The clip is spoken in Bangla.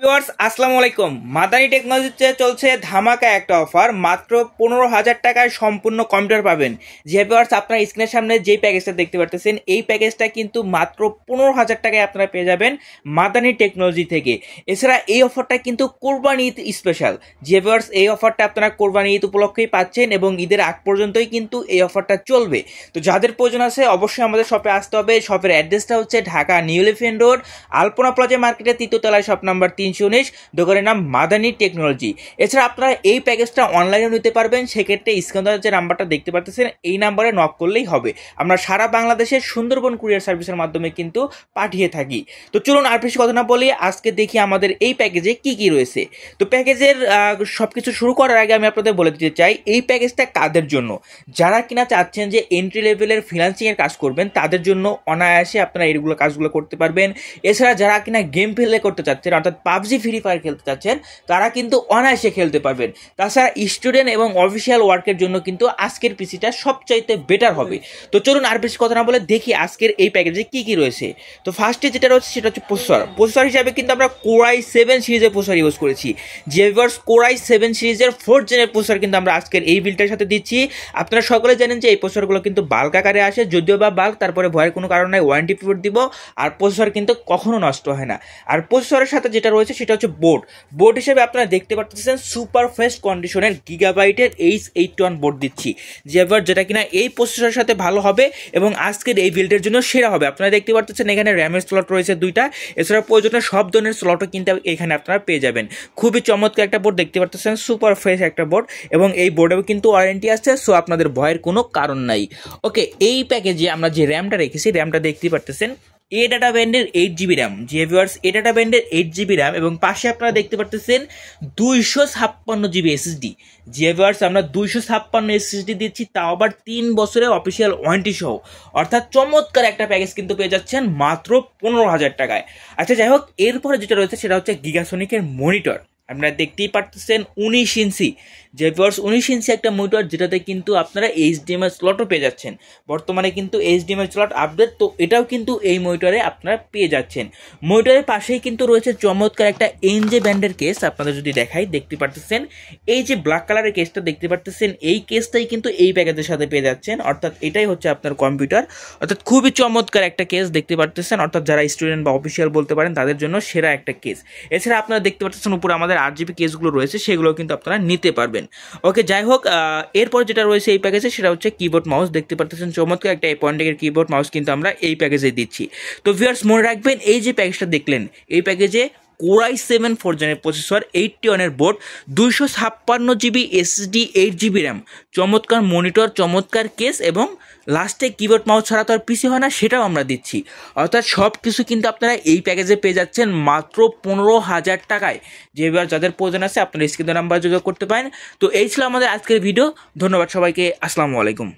ভিউয়ার্স আসসালামু আলাইকুম। মাদানী টেকনোলজিতে চলছে ধামাকা একটা অফার, মাত্র 15,000 টাকায় সম্পূর্ণ কম্পিউটার পাবেন। যে ভিউয়ার্স আপনার স্ক্রিনের সামনে যেই প্যাকেজটা দেখতে পারতেছেন, এই প্যাকেজটা কিন্তু মাত্র 15,000 টাকায় আপনারা পেয়ে যাবেন মাদানী টেকনোলজি থেকে। এছাড়া এই অফারটা কিন্তু কোরবানি ঈদ স্পেশাল। যে ভিউয়ার্স এই অফারটা আপনারা কোরবানি ঈদ উপলক্ষেই পাচ্ছেন এবং ঈদের আগ পর্যন্তই কিন্তু এই অফারটা চলবে। তো যাদের প্রয়োজন আছে অবশ্যই আমাদের শপে আসতে হবে। শপের অ্যাড্রেসটা হচ্ছে ঢাকা নিউ এলিফ্যান্ট রোড, আলপনা প্লাজা মার্কেটের 3য় তলায়, শপ নাম্বার 319, দোকানের নাম মাদানী টেকনোলজি। এছাড়া আপনারা এই প্যাকেজটা অনলাইনে নিতে পারবেন। সেক্ষেত্রে স্ক্রিনে যে নাম্বারটা দেখতে পাচ্ছেন এই নাম্বারে নক করলেই হবে। আমরা সারা বাংলাদেশের সুন্দরবন কুরিয়ার সার্ভিসের মাধ্যমে কিন্তু পাঠিয়ে থাকি। তো চলুন আর বেশি কথা না বলি, আজকে দেখি আমাদের এই প্যাকেজে কি কি রয়েছে। তো প্যাকেজের সবকিছু শুরু করার আগে আমি আপনাদের বলে দিতে চাই এই প্যাকেজটা কাদের জন্য। যারা কিনা চাচ্ছেন যে এন্ট্রি লেভেলের ফ্রিল্যান্সিংয়ের কাজ করবেন তাদের জন্য অনায়াসে আপনারা এইগুলো কাজগুলো করতে পারবেন। এছাড়া যারা কিনা গেম প্লে করতে চাচ্ছেন, অর্থাৎ পাবজি ফ্রি ফায়ার খেলতে চাচ্ছেন, তারা কিন্তু অনায়াসে খেলতে পারবেন। তাছাড়া স্টুডেন্ট এবং অফিসিয়াল ওয়ার্কের জন্য কিন্তু আজকের পিসিটা সবচাইতে বেটার হবে। তো চলুন আর বেশি কথা না বলে দেখি আজকের এই প্যাকেজে কি কি রয়েছে। তো ফার্স্টে যেটা রয়েছে সেটা হচ্ছে প্রসেসর হিসাবে কিন্তু আমরা Core i7 সিরিজের প্রসেসর ইউজ করেছি। যে ভিউয়ার্স Core i7 সিরিজের 4th জেনের প্রসেসর কিন্তু আমরা আজকের এই বিলটার সাথে দিচ্ছি। আপনারা সকলে জানেন যে এই প্রসেসরগুলো কিন্তু বাল্ক আকারে আসে, যদিও বা বাল্ক, তারপরে ভয়ের কোনো কারণ নাই, ওয়ারেন্টি পিরিয়ড দিব। আর প্রসেসর কিন্তু কখনো নষ্ট হয় না। আর প্রসেসরের সাথে যেটা রয়েছে সেটা হচ্ছে বোর্ড হিসেবে আপনারা দেখতে পাচ্ছেন সুপার ফ্রেশ কন্ডিশনের গিগাবাইটের H81 বোর্ড দিচ্ছি, যেটা কিনা এই প্রসেসরের সাথে ভালো হবে এবং আজকের এই বিল্ডের জন্য সেরা হবে। আপনারা দেখতে পাচ্ছেন এখানে র্যামের স্লট রয়েছে 2টা। এছাড়া প্রয়োজনীয় সব ধরনের স্লটও কিন্তু এখানে আপনারা পেয়ে যাবেন। খুবই চমৎকার একটা বোর্ড দেখতে পাচ্ছেন, সুপার ফ্রেশ একটা বোর্ড, এবং এই বোর্ডেও কিন্তু ওয়ারেন্টি আছে। সো আপনাদের ভয়ের কোনো কারণ নাই। ওকে, এই প্যাকেজে আমরা যে র্যামটা রেখেছি, র্যামটা দেখতে পাচ্ছেন এডাটা ব্যান্ডের 8GB র্যাম। যে ভিউয়ার্স এডাটা ব্যান্ডের 8GB র্যাম এবং পাশে আপনারা দেখতে পাচ্ছেন 256GB SSD। যে ভিউয়ার্স আমরা 256 SSD দিচ্ছি, তাও আবার 3 বছরের অফিসিয়াল ওয়ারেন্টি সহ। অর্থাৎ চমৎকার একটা প্যাকেজ কিন্তু পেয়ে যাচ্ছেন মাত্র 15,000 টাকায়। আচ্ছা যাই হোক, এরপরে যেটা রয়েছে সেটা হচ্ছে গিগাসনিকের মনিটর। আপনারা দেখতেই পাচ্ছেন 19 ইঞ্চি। যে ভিউয়ার্স 19 ইঞ্চি একটা মনিটর, যেটাতে কিন্তু আপনারা HDMI স্লটও পেয়ে যাচ্ছেন। বর্তমানে কিন্তু HDMI স্লট আপডেট, তো এটাও কিন্তু এই মনিটরে আপনারা পেয়ে যাচ্ছেন। মনিটরের পাশেই কিন্তু রয়েছে চমৎকার একটা এনজে ব্র্যান্ডের কেস। আপনাদের যদি দেখাই, দেখতে পাচ্ছেন এই যে ব্ল্যাক কালারের কেসটা দেখতে পাচ্ছেন, এই কেসটাই কিন্তু এই প্যাকেজের সাথে পেয়ে যাচ্ছেন। অর্থাৎ এটাই হচ্ছে আপনার কম্পিউটার। অর্থাৎ খুবই চমৎকার একটা কেস দেখতে পাচ্ছেন। অর্থাৎ যারা স্টুডেন্ট বা অফিসিয়াল বলতে পারেন তাদের জন্য সেরা একটা কেস। এছাড়া আপনারা দেখতে পাচ্ছেন উপরে আমাদের 8GB কেসগুলো রয়েছে, সেগুলো কিন্তু আপনারা নিতে পারবেন। ওকে, যাই হোক, এরপর যেটা রয়েছে এই প্যাকেজে সেটা হচ্ছে কিবোর্ড মাউস। দেখতে পাচ্ছেন চমৎকার একটা অ্যাপয়েন্টের কিবোর্ড মাউস কিন্তু আমরা এই প্যাকেজে দিচ্ছি। তো ভিউয়ার্স মনে রাখবেন, এই যে প্যাকেজটা দেখলেন, এই প্যাকেজে Core i7 4th জেনের processor, 81 board, 256GB SSD, 8GB RAM, চমৎকার মনিটর, চমৎকার কেস, এবং লাস্টে কিবোর্ড মাউস ছাড়া তো আর পিসি হয় না, সেটাও আমরা দিচ্ছি। অর্থাৎ সব কিছু কিন্তু আপনারা এই প্যাকেজে পেয়ে যাচ্ছেন মাত্র 15,000 টাকায়। যে যাদের প্রয়োজন আছে আপনারা স্ক্রিনের নাম্বার যোগাযোগ করতে পারেন। তো এই ছিল আমাদের আজকের ভিডিও। ধন্যবাদ সবাইকে। আসসালামু আলাইকুম।